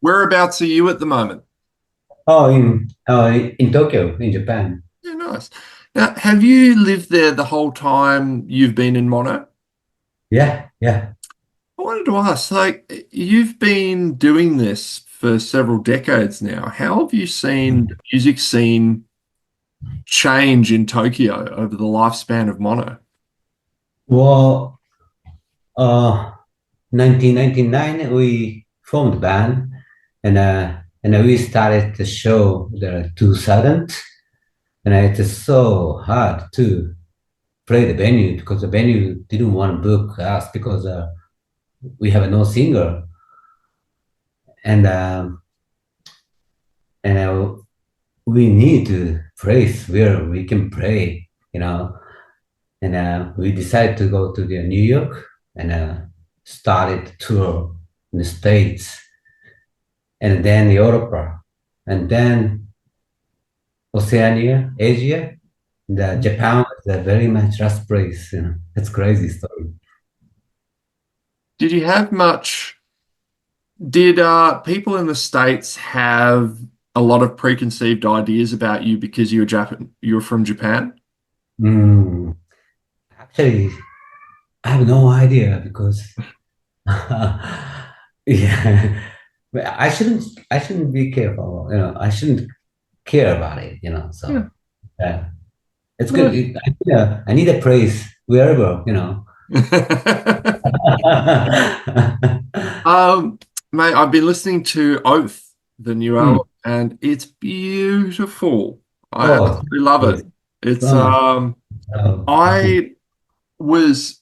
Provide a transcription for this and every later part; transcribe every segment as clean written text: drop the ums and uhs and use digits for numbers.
Whereabouts are you at the moment? Oh, in Tokyo, in Japan. Yeah, nice. Now, have you lived there the whole time you've been in Mono? Yeah, yeah. I wanted to ask, like, you've been doing this for several decades now. How have you seen the music scene change in Tokyo over the lifespan of Mono? Well, 1999 we formed band, and we started the show the 2000, and it's so hard to play the venue because the venue didn't want to book us because we have no singer, and um, and we need to place where we can play, And we decided to go to New York and started tour in the States and then Europe and then Oceania, Asia. The Japan was a very much last place. That's crazy story. Did you have much? Did people in the States have a lot of preconceived ideas about you because you're from Japan? Mm, actually, I have no idea because yeah, but I shouldn't be careful. I shouldn't care about it. So Yeah. yeah. It's good. No. I need a place wherever. Um, Mate, I've been listening to Oath, the new Hmm. album, and it's beautiful. I Oh, absolutely love it. yes. It's Oh, oh, okay. I was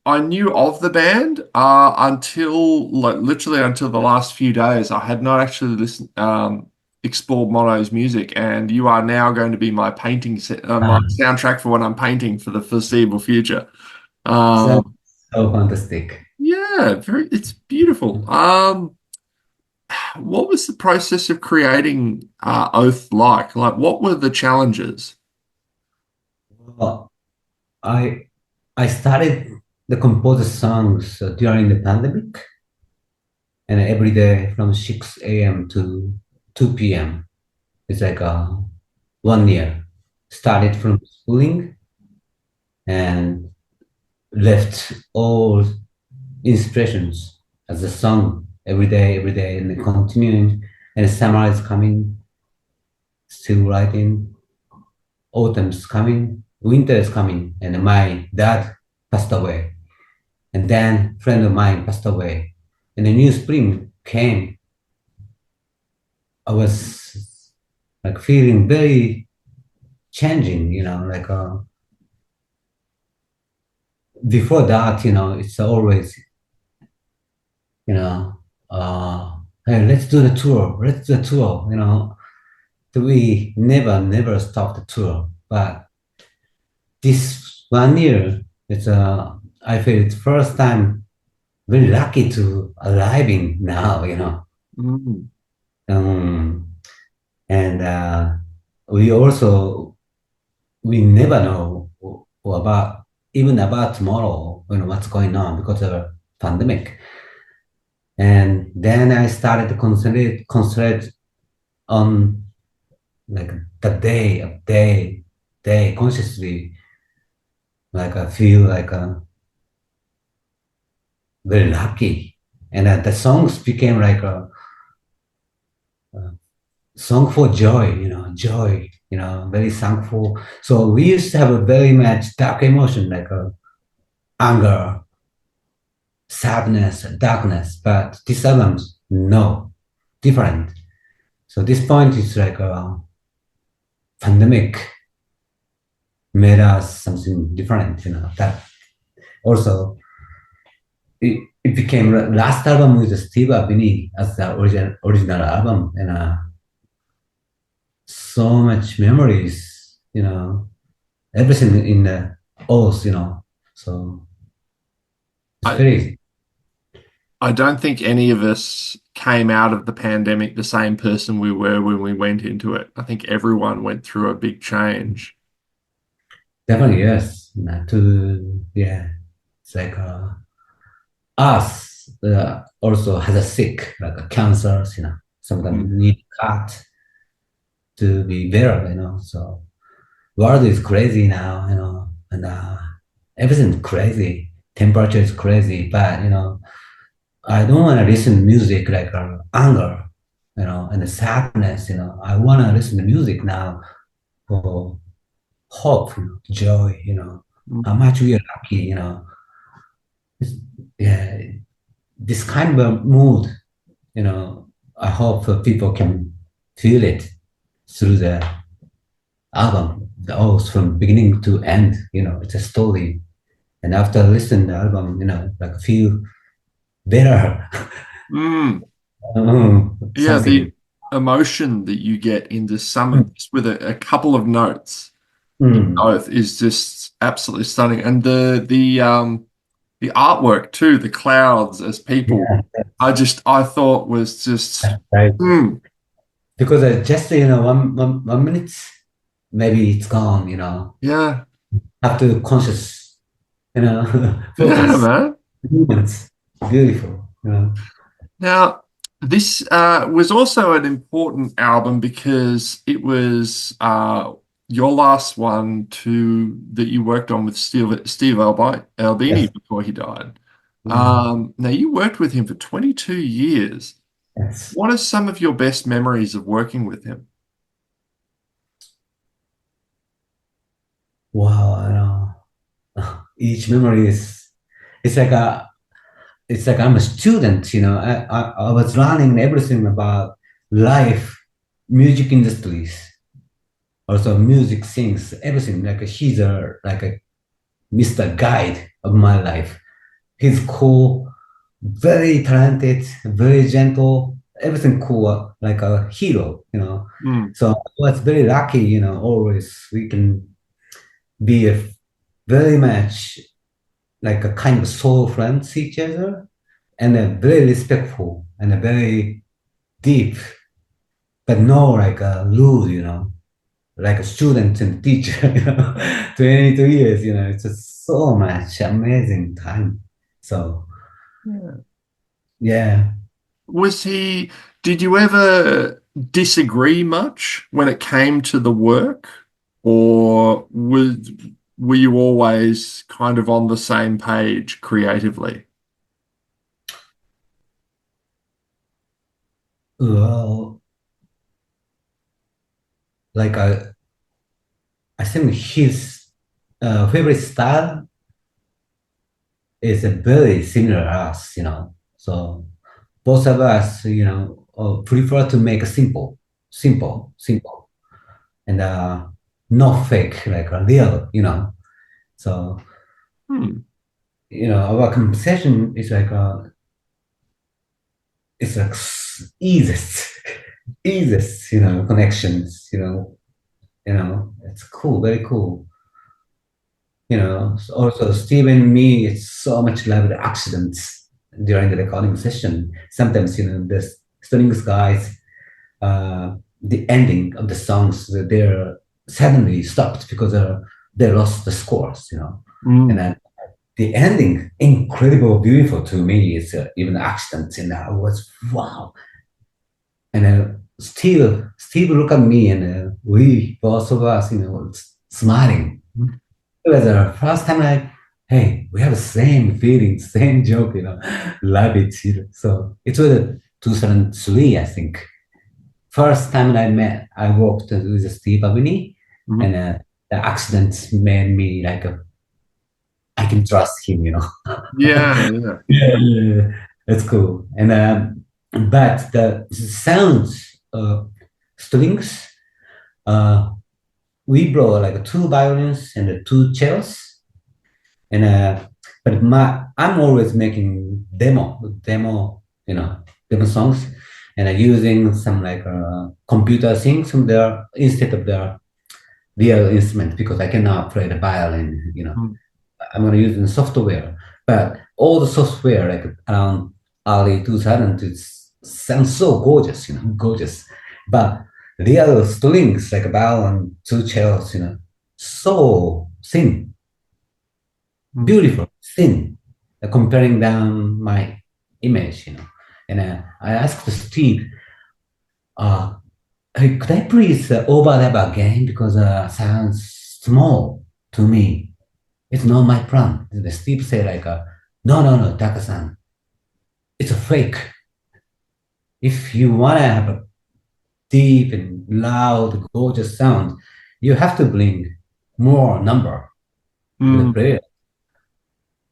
I knew of the band until like literally until the last few days. I had not actually listened explored Mono's music, and you are now going to be my my Ah, soundtrack for when I'm painting for the foreseeable future. so, Um, so fantastic. yeah, it's beautiful. What was the process of creating Oath like? Like, what were the challenges? Well, I I started the composer songs during the pandemic, and every day from 6 a.m. to 2 p.m. It's like 1 year. Started from schooling and left all inspirations as a song every day, and continuing. And summer is coming, still writing. Autumn's coming, winter is coming, and my dad passed away. And then friend of mine passed away. And the new spring came. I was like feeling very changing, like before that, it's always, you know, hey, let's do the tour, let's do the tour, we never stopped the tour. But this 1 year, I feel it's first time very lucky to arriving now. Mm. Um, and we also we never know about even about tomorrow, what's going on because of the pandemic. And then I started to concentrate on like the day consciously. Like I feel like very lucky, and the songs became like a song for joy, very thankful. So we used to have a very much dark emotion like anger, sadness, darkness, but this album's no different. So this point is like a pandemic made us something different, that also it became last album with Steve Albini as the original album, and so much memories, everything in the oath, so it's I very I don't think any of us came out of the pandemic the same person we were when we went into it. I think everyone went through a big change. definitely yes. To yeah, it's like us. also has a sick, like a cancer, sometimes Mm. need cut to be better, So world is crazy now, and everything's crazy. Temperature is crazy, but I don't want to listen to music like anger, and the sadness, I want to listen to music now for hope, joy, how Mm. much we are lucky, It's- yeah, this kind of mood, I hope people can feel it through the album, from beginning to end, it's a story. And after listening to the album, like feel better, Mm. Yeah, something. the emotion that you get into some just with a couple of notes in Mm. both is just absolutely stunning. And the artwork too, the clouds as people, Yeah, I thought was just right. mm, Because just one minute, maybe it's gone. yeah, Have to conscious, yeah, focus man. moments. Beautiful. Now, this was also an important album because it was your last one that you worked on with Albini Yes. before he died. Mm. Now, you worked with him for 22 years. Yes. What are some of your best memories of working with him? Wow. Each memory is it's like a it's like I'm a student. I was learning everything about life, music industries, also music things, everything. Like he's a Mr. Guide of my life. He's cool, very talented, very gentle, everything cool, like a hero. Mm, So I was very lucky. Always we can be very much like a kind of soul friends each other, and very respectful and very deep, but no like a rude, like a student and teacher, 22 years, it's just so much amazing time. So yeah. yeah. Was he, did you ever disagree much when it came to the work? Or were you always kind of on the same page creatively? Well, like I think his favorite style is very similar to us, So both of us, prefer to make simple, and not fake, like a real, So Hmm. our conversation is like it's like easiest, easiest, connections, it's cool, very cool. Also Steve and me, it's so much love the accidents during the recording session. Sometimes, the Stunning Skies, the ending of the songs, they're suddenly stopped because they lost the scores, And Mm. then the ending, incredible, beautiful to me, is even accidents, and I was wow. And Steve look at me, and we both of us, smiling. It was the first time like, hey, we have the same feeling, same joke, love it. So it was 2003, I think. First time I worked with Steve Albini, Mhm. and the accident made me like, I can trust him, Yeah, yeah. Yeah, yeah, that's cool. And but the sounds, strings, uh, we brought like two violins and two cellos, and but I'm always making demo songs, and using some like computer things from there instead of the real instrument, because I cannot play the violin. Mm. I'm gonna use the software, but all the software like around early 2000 it sounds so gorgeous, gorgeous. But real strings like a violin, two cellos, so thin, Mm. beautiful, thin. Comparing down my image, And I asked Steve, uh, hey, could I please overlap again because sounds small to me. It's not my plan. The Steve said like, no, no, no, Taka-san, it's a fake. If you want to have a deep and loud, gorgeous sound, you have to bring more number to the Mm. player.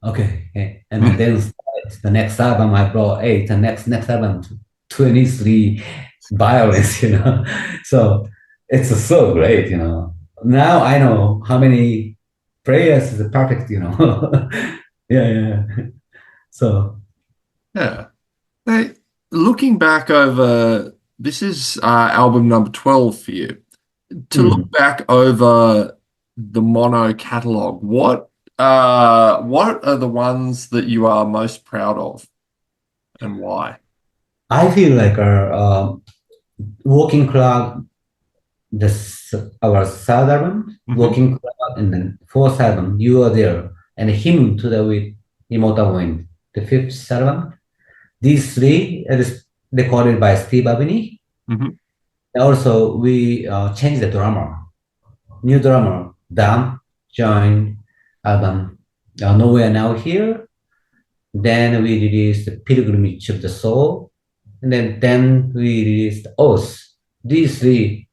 Okay, and then the next album I brought eight, the next album 23 violence, So it's so great, Now I know how many players is perfect, Yeah, yeah. So, Yeah. Hey, looking back over, this is album number 12 for you. To look mm. back over the Mono catalog, what are the ones that you are most proud of and why? I feel like our Walking Club, our third album, Hmm. Walking Club, and then fourth album, You Are There, and Him to the with Immortal Wind, the fifth album. These three is recorded by Steve Albini. Hmm. Also, we changed the drummer, new drummer, Dan joined album Nowhere Now Here. Then we released the Pilgrimage of the Soul, and then we released Oath. These three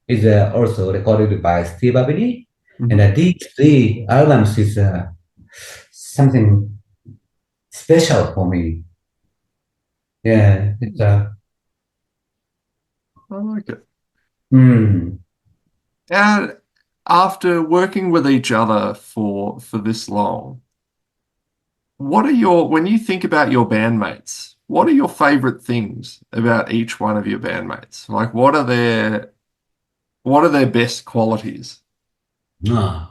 is also recorded by Steve Albini, and Hmm. these three albums is something special for me. Yeah, it's I like it. mm, And after working with each other for this long, when you think about your bandmates, what are your favorite things about each one of your bandmates? Like what are their best qualities? ah.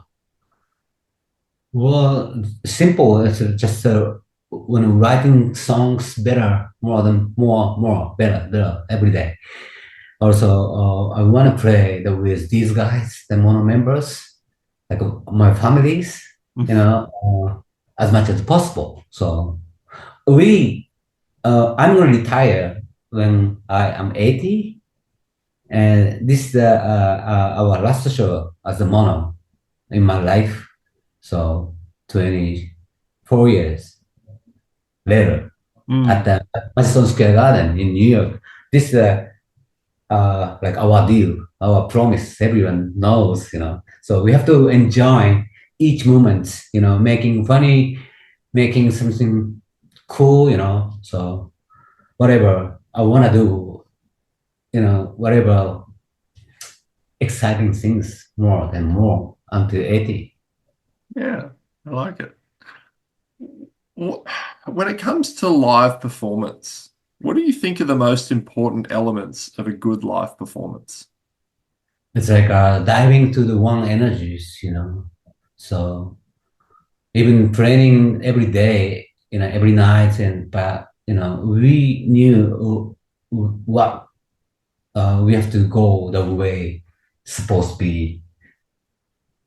Well, simple. It's just when writing songs better, more, better every day. Also, I want to play with these guys, the mono members, like my families, as much as possible. So I'm going to retire when I am 80, and this is our last show as a mono in my life. So 24 years later at Mm. the Madison Square Garden in New York. This is like our deal, our promise. Everyone knows, So we have to enjoy each moment, making funny, making something cool, So whatever I want to do, whatever exciting things more and more until 80. Yeah, I like it. Wh- When it comes to live performance, what do you think are the most important elements of a good live performance? It's like diving to the one energies, So even training every day, every night, but we knew what we have to go the way supposed to be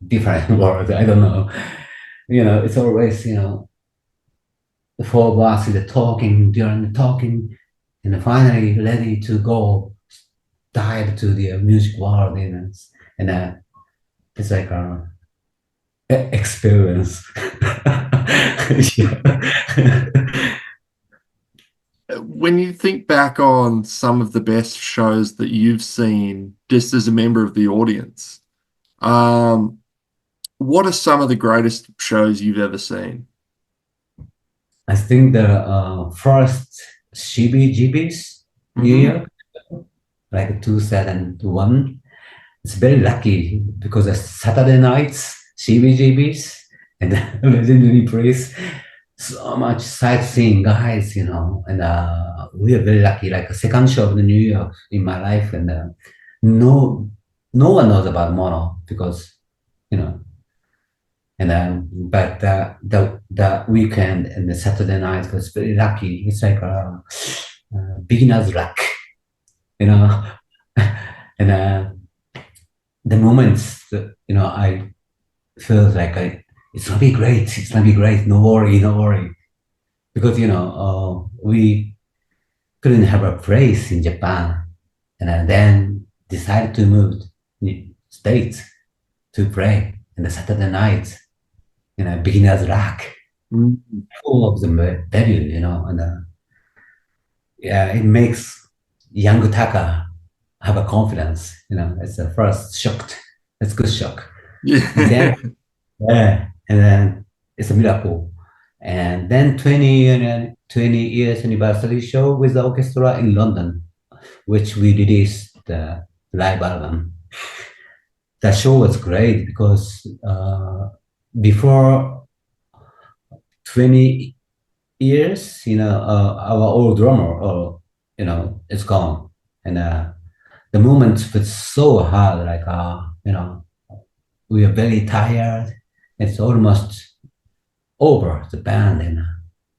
different world. I don't know. It's always the four of us the talking during the talking, and finally ready to go dive to the music world, and it's like a experience. Yeah. When you think back on some of the best shows that you've seen just as a member of the audience, um, what are some of the greatest shows you've ever seen? I think the first CBGBs New Hmm. York, like 2001, it's very lucky because it's Saturday nights, CBGBs, and legendary place. So much sightseeing guys, and we are very lucky. Like a second show of the New York in my life, and no, no one knows about Mono because you know, and but the weekend and the Saturday night was very lucky. It's like a, beginner's luck, you know, and the moments that, I feel like it's gonna be great. It's gonna be great. No worry, no worry. because we couldn't have a place in Japan, and then decided to move to the States to play in the Saturday night, beginner's luck, Mm. full of the debut, and yeah, it makes young Taka have a confidence, it's the first shocked, it's good shock, and then Yeah. yeah, and then it's a miracle, and then 20 years anniversary show with the orchestra in London, which we released the live album. That show was great because before 20 years, our old drummer, is gone. And the moment was so hard, like, we are very tired. It's almost over the band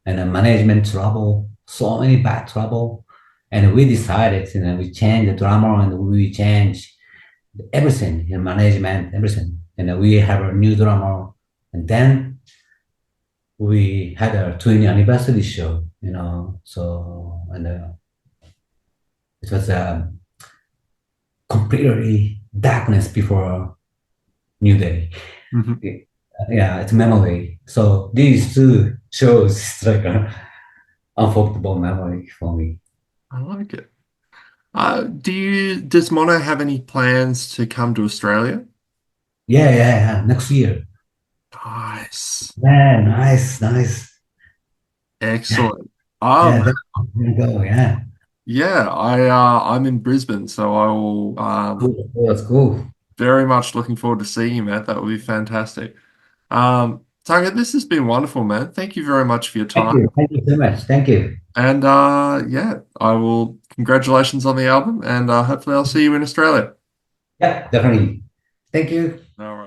and management trouble, so many bad trouble. And we decided, we changed the drummer and we changed everything in management, everything. And we have a new drummer. And then we had a 20th anniversary show, so, and it was completely darkness before new day. Mhm. Yeah, it's memory. So these two shows is like an unforgettable memory for me. I like it. Does Mono have any plans to come to Australia? Yeah, yeah, yeah. Next year. Nice. Yeah, nice, nice. Excellent. Yeah, that's gonna go. Yeah, Yeah, I'm in Brisbane, so I will cool. Cool, that's cool. very much looking forward to seeing you, man. That would be fantastic. Tanga, this has been wonderful, man. Thank you very much for your Thank time. you. Thank you so much. Thank you. And yeah, I will congratulations on the album and hopefully I'll see you in Australia. Yeah, definitely. Thank you. All right.